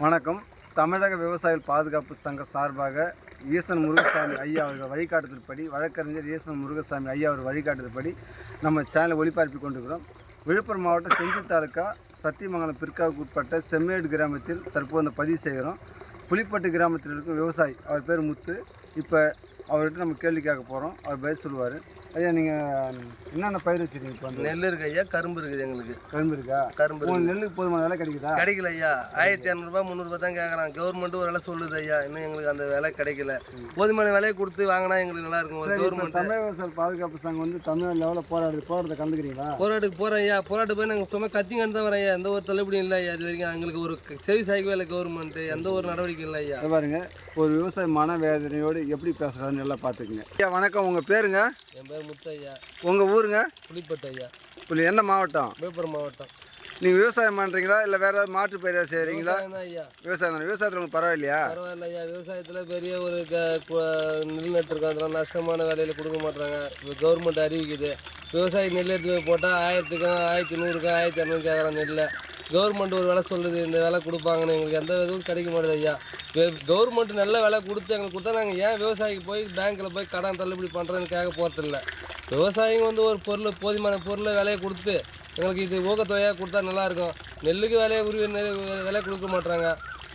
வணக்கம். தமிழக விவசாயிகள் பாதுகாப்பு சங்க சார்பாக ஈசன் முருகசாமி ஐயா அவர்கள் வழிகாட்டுதல்படி, வழக்கறிஞர் ஈசன் முருகசாமி ஐயா அவர் வழிகாட்டுதல்படி நம்ம சேனலை ஒளிபரப்பி கொண்டிருக்கிறோம். விழுப்புரம் மாவட்டம் செஞ்சி தாலுக்கா சத்தியமங்கலம் பிற்காவுக்கு உட்பட்ட செம்மேடு கிராமத்தில் தற்போது பதிவு செய்கிறோம். புலிப்பட்டு கிராமத்தில் இருக்கும் விவசாயி, அவர் பேர் முத்து. இப்போ அவர்கிட்ட நம்ம கேள்வி கேட்க போகிறோம். அவர் பதில் சொல்லுவார். ஐயா, நீங்கள் என்னென்ன பயிர் வச்சுருக்கீங்க? இப்போ வந்து நெல் இருக்கு ஐயா, கரும்பு இருக்குது. எங்களுக்கு கரும்பு இருக்கா? கரும்பு உங்களுக்கு நெல்லுக்கு போதுமான விலை கிடைக்குதா? கிடைக்கல ஐயா. 1200 300 தான் கேட்குறான். கவர்மெண்ட் ஒரு விலை சொல்லுது ஐயா, இன்னும் எங்களுக்கு அந்த விலை கிடைக்கல. போதுமான விலையை கொடுத்து வாங்கினா எங்களுக்கு நல்லா இருக்கும். கவர்மெண்ட் தமிழக விவசாய பாதுகாப்பு சங்கம் வந்து தமிழ் லெவலில் போராட்டத்தை கலந்துக்கிறீங்களா? போராட்டுக்கு போகிறோம் ஐயா. போராட்டு போய் நாங்கள் சும்மா கத்திங்கன்னு தான் வரேன் ஐயா. எந்த ஒரு தள்ளுபடியும் இல்லை ஐயா. இது வரைக்கும் எங்களுக்கு ஒரு செவி சாய்க்கவே இல்லை கவர்மெண்ட். எந்த ஒரு நடவடிக்கை இல்லை ஐயா. பாருங்க, ஒரு விவசாய மனவேதனையோடு எப்படி பேசுகிறாருன்னு நல்லா பார்த்துக்குங்க. ஐயா வணக்கம், உங்கள் பேருங்க? என் பேர் முத்து ஐயா. உங்கள் ஊருங்க? புலிப்பட்டு ஐயா. எந்த மாவட்டம்? விழுப்புரம் மாவட்டம். நீங்கள் விவசாயம் பண்ணுறீங்களா இல்லை வேறு ஏதாவது மாற்று பயிராக செய்கிறீங்களா? ஐயா விவசாயம் தானே. விவசாயத்தில் உங்களுக்கு பரவாயில்லையா? பரவாயில்ல ஐயா. விவசாயத்தில் பெரிய ஒரு நெல் நட்டுருக்கோம். அதெல்லாம் நஷ்டமான விலையில் கொடுக்க மாட்டாங்க. கவர்மெண்ட் அறிவிக்குது. விவசாயி நெல் எடுத்து போட்டால் 1000க்கும் 1100க்கும் 1200 கேட்குறான் நெல்லை. கவர்மெண்ட் ஒரு விலை சொல்லுது, இந்த விலை கொடுப்பாங்கன்னு. எங்களுக்கு எந்த இதுவும் கிடைக்க மாட்டேது ஐயா. கவர்மெண்ட் நல்ல விலை கொடுத்து எங்களுக்கு கொடுத்தா நாங்கள் ஏன் விவசாயிக்கு போய் பேங்க்கில் போய் கடன் தள்ளுபடி பண்ணுறதுன்னு கேட்க போகிறதில்ல. விவசாயிங்க வந்து ஒரு பொருள், போதுமான பொருளை விலையை கொடுத்து எங்களுக்கு இது ஊக்கத்தொகையாக கொடுத்தா நல்லாயிருக்கும். நெல்லுக்கு விலையை விலை கொடுக்க மாட்டாங்க.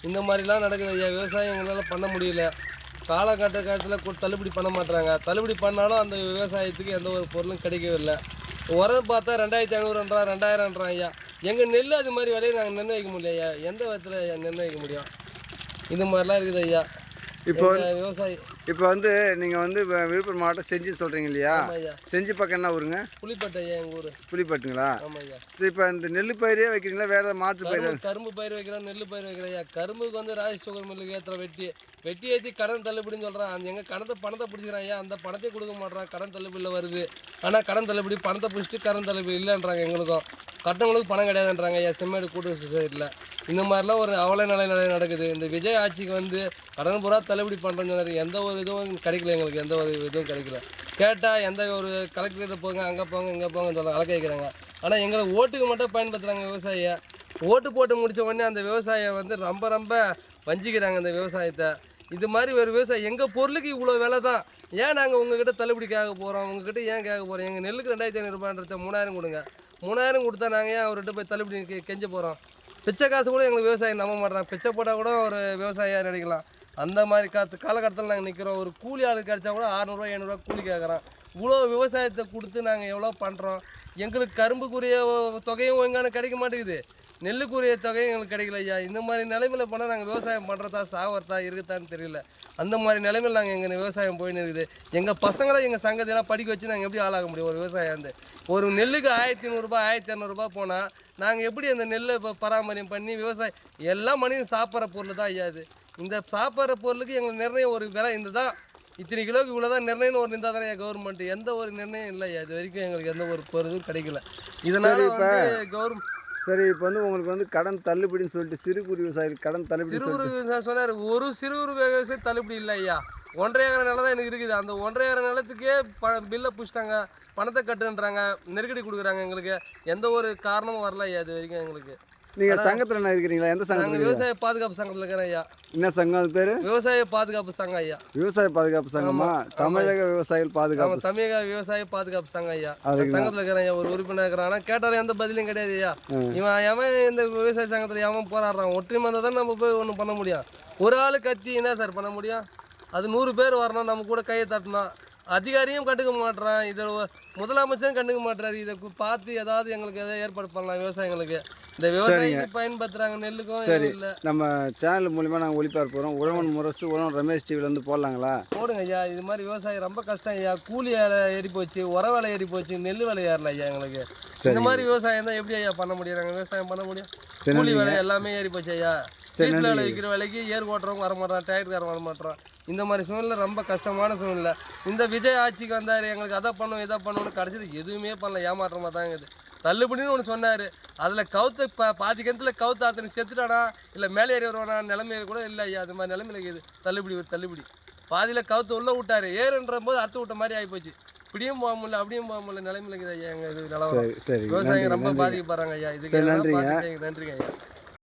இந்த மாதிரிலாம் நடக்குது ஐயா. விவசாயம் எங்களால் பண்ண முடியல. காலகட்டத்தில் தள்ளுபடி பண்ண மாட்டாங்க. தள்ளுபடி பண்ணாலும் அந்த விவசாயத்துக்கு எந்த ஒரு பொருளும் கிடைக்கவில்லை. உரம் பார்த்தா 2500 2000 ஐயா. எங்கள் நெல் அது மாதிரி விலையை நாங்கள் நிர்ணயிக்க முடியல ஐயா. எந்த விதத்தில் நிர்ணயிக்க முடியும்? இந்த மாதிரிலாம் இருக்குது ஐயா. இப்போ விவசாயி இப்போ வந்து நீங்கள் வந்து விழுப்புரம் மாவட்டம் செஞ்சி சொல்கிறீங்க இல்லையா? செஞ்சி பக்கம் என்ன ஊருங்க? புலிப்பட்டு ஐயா. எங்கள் ஊர் புலிப்பட்டுங்களா? ஆமாம் ஐயா. சரி, இப்போ இந்த நெல் பயிரே வைக்கிறீங்களா வேறு மாற்று பயிர்? கரும்பு பயிர் வைக்கிறோம், நெல் பயிர் வைக்கிறோம் ஐயா. கரும்புக்கு வந்து ராஜ் சுகர் மில்லுக்கு ஏற்றுற வெட்டி ஏற்றி கடன் தள்ளுபடின்னு சொல்கிறான். அந்த எங்கள் பணத்தை பிடிச்சிக்கிறான் ஐயா. அந்த பணத்தை கொடுக்க மாட்டான். கடன் தள்ளுபடியில் வருது. ஆனால் கடன் தள்ளுபடி பணத்தை பிடிச்சிட்டு கடன் தள்ளுபடி இல்லைன்றாங்க. எங்களுக்கும் கட்டவங்களுக்கு பணம் கிடையாதுன்றாங்க ஐயா. செம்மேடு கூட்டுறவு சொசைட்டியில் இந்த மாதிரிலாம் ஒரு அவல நிலை நடக்குது. இந்த விஜய் ஆட்சிக்கு வந்து கடன் பூரா தள்ளுபடி பண்ணுறேன்னு சொன்னார். எந்த ஒரு இதுவும் கிடைக்கல எங்களுக்கு. எந்த ஒரு இதுவும் கிடைக்கல. கேட்டால் எந்த ஒரு கலெக்டர்கிட்ட போங்க, அங்கே போங்க, இங்கே போங்கன்னு சொல்ல அழக்க வைக்கிறாங்க. ஆனால் எங்களை ஓட்டுக்கு மட்டும் பயன்படுத்துகிறாங்க விவசாயியை. ஓட்டு போட்டு முடித்த உடனே அந்த விவசாயியை வந்து ரொம்ப வஞ்சிக்கிறாங்க அந்த விவசாயத்தை. இது மாதிரி ஒரு விவசாயி எங்கள் பொருளுக்கு இவ்வளோ விலை தான், ஏன் நாங்கள் உங்ககிட்ட தள்ளுபடி கேட்க போகிறோம்? உங்ககிட்ட ஏன் கேட்க போகிறோம்? எங்கள் நெல்லுக்கு 2500 3000 கொடுங்க. 3000 கொடுத்தா நாங்கள் ஏன் அவர்கிட்ட போய் தள்ளுபடி கெஞ்ச போகிறோம்? பிச்சை காசு கூட எங்களுக்கு விவசாயி நம்ப மாட்டோம். பிச்சை போட்டால் கூட ஒரு விவசாயியாக நினைக்கலாம். அந்த மாதிரி காலகட்டத்தில் நாங்கள் நிற்கிறோம். ஒரு கூலி ஆள் கிடச்சா கூட 600 700 கூலி கேட்குறோம். இவ்வளோ விவசாயத்தை கொடுத்து நாங்கள் எவ்வளோ பண்ணுறோம். எங்களுக்கு கரும்புக்குரிய தொகையும் ஒழுங்கான கிடைக்க மாட்டேங்குது. நெல்லுக்குரிய தொகையும் எங்களுக்கு கிடைக்கல ஐயா. இந்த மாதிரி நிலைமையில் போனால் நாங்கள் விவசாயம் பண்ணுறதா சாவறதா இருக்குதான்னு தெரியல. அந்த மாதிரி நிலைமையில் நாங்கள் எங்கள் விவசாயம் போயின்னு இருக்குது. எங்கள் பசங்களை எங்கள் சங்கத்தையெல்லாம் படிக்க வச்சு நாங்கள் எப்படி ஆளாக முடியும்? ஒரு விவசாயம் வந்து ஒரு நெல்லுக்கு 1500 1200 போனால் நாங்கள் எப்படி அந்த நெல்லை பராமரியம் பண்ணி விவசாயம் எல்லா மனிதனும் சாப்பிட்ற பொருள் தான் ஐயா. இது இந்த சாப்பிட்ற பொருளுக்கு எங்களுக்கு நிர்ணயம் ஒரு விலை இந்த தான், இத்தனை கிலோக்கு இவ்வளோ தான் நிர்ணயம்னு ஒரு இருந்தால் தானே கவர்மெண்ட். எந்த ஒரு நிர்ணயம் இல்லை ஐயா. இது வரைக்கும் எங்களுக்கு எந்த ஒரு பொருளும் கிடைக்கல. இதனால் இப்போ கவர்மெண்ட் சரி, இப்போ வந்து உங்களுக்கு வந்து கடன் தள்ளுபடின்னு சொல்லிட்டு சிறு குறு விவசாயிகள் கடன் தள்ளுபடி சிறு குறு விவசாயம் சொன்னார். ஒரு சிறு குறு விவசாயம் தள்ளுபடி இல்லை ஐயா. 1.5 ஏக்கர் நிலம் தான் எனக்கு இருக்குது. அந்த 1.5 ஏக்கர் நிலத்துக்கே பில்லை பிடிச்சிட்டாங்க, பணத்தை கட்டுன்றாங்க, நெருக்கடி கொடுக்குறாங்க. எங்களுக்கு எந்த ஒரு காரணமும் வரல ஐயா இது வரைக்கும் எங்களுக்கு. நீங்கள் சங்கத்தில் என்ன இருக்கிறீங்களா? எந்த சங்கம்? விவசாய பாதுகாப்பு சங்கத்தில் இருக்கிறேன் ஐயா. என்ன சங்கம் அது பேர்? விவசாய பாதுகாப்பு சங்கம் ஐயா. விவசாய பாதுகாப்பு சங்கமா? தமிழக விவசாயிகள் பாதுகாப்பு. தமிழக விவசாய பாதுகாப்பு சங்கம் ஐயா. சங்கத்தில் இருக்கிறேன் ஐயா. ஒரு உறுப்பினர் இருக்கிறான். ஆனால் கேட்டாலும் எந்த பதிலும் கிடையாது ஐயா. எவன் இந்த விவசாய சங்கத்தில் எவன் போராடுறான்? ஒற்றுமை இருந்தால் தான் நம்ம போய் ஒன்றும் பண்ண முடியும். ஒரு ஆள் கத்தி என்ன சார் பண்ண முடியும்? அது 100 பேர் வரணும், நம்ம கூட கையை தட்டணும். அதிகாரியும் கண்டுக்க மாட்டுறான். இதை முதலமைச்சரும் கண்டுக்க மாட்டுறாரு. இதை பார்த்து ஏதாவது எங்களுக்கு எதாவது ஏற்பாடு பண்ணலாம் விவசாயிகளுக்கு. இந்த விவசாயிக்கு பயன்படுத்துகிறாங்க நெல்லுக்கும். சரி, நம்ம சேனல் மூலிமா நாங்கள் ஒளிபரப்புறோம். உழவன் முரசு உழவன் ரமேஷ் டிவியில் வந்து போடலாங்களா? போடுங்க ஐயா. இது மாதிரி விவசாயம் ரொம்ப கஷ்டம் ஐயா. கூலி ஏறி போச்சு, உர விலை ஏறி போச்சு, நெல் விலை ஏறல ஐயா எங்களுக்கு. இந்த மாதிரி விவசாயம் தான் எப்படி ஐயா பண்ண முடியும்? நாங்கள் விவசாயம் பண்ண முடியும்? கூலி விலை எல்லாமே ஏறி போச்சு ஐயா. டீசல் விலை விற்கிற விலைக்கு ஏர் ஓட்டுறவங்க வரமாட்டான், டிராக்டர்காரன் வரமாட்டான். இந்த மாதிரி சூழ்நிலை ரொம்ப கஷ்டமான சூழ்நிலை. இந்த விஜய் ஆட்சிக்கு வந்தார், எங்களுக்கு அதை பண்ணும் இதை பண்ணணும்னு கடைசியில் எதுவுமே பண்ணல. ஏமாற்றமாக தான் இருக்குது. தள்ளுபடின்னு ஒன்று சொன்னார். அதில் கவுத்து பாதி கிணத்துல கவுத்து அத்தனை செத்துட்டானா இல்லை மேலே ஏறி வருவானா நிலைமையில கூட இல்லை ஐயா. அது மாதிரி நிலைமையில இருக்குது. தள்ளுபடி பாதியில் கவுத்து உள்ளே விட்டார். ஏறுன்ற போது அறுத்து விட்ட மாதிரி ஆகிப்போச்சு. இப்படியும் போக முடியல, அப்படியும் போக முடியல நிலைமையில இருக்குது ஐயா. எங்கள் இது நிலவரம். விவசாயிங்க ரொம்ப பாதிக்கப்படுறாங்க ஐயா. இதுக்கு நன்றிங்க ஐயா.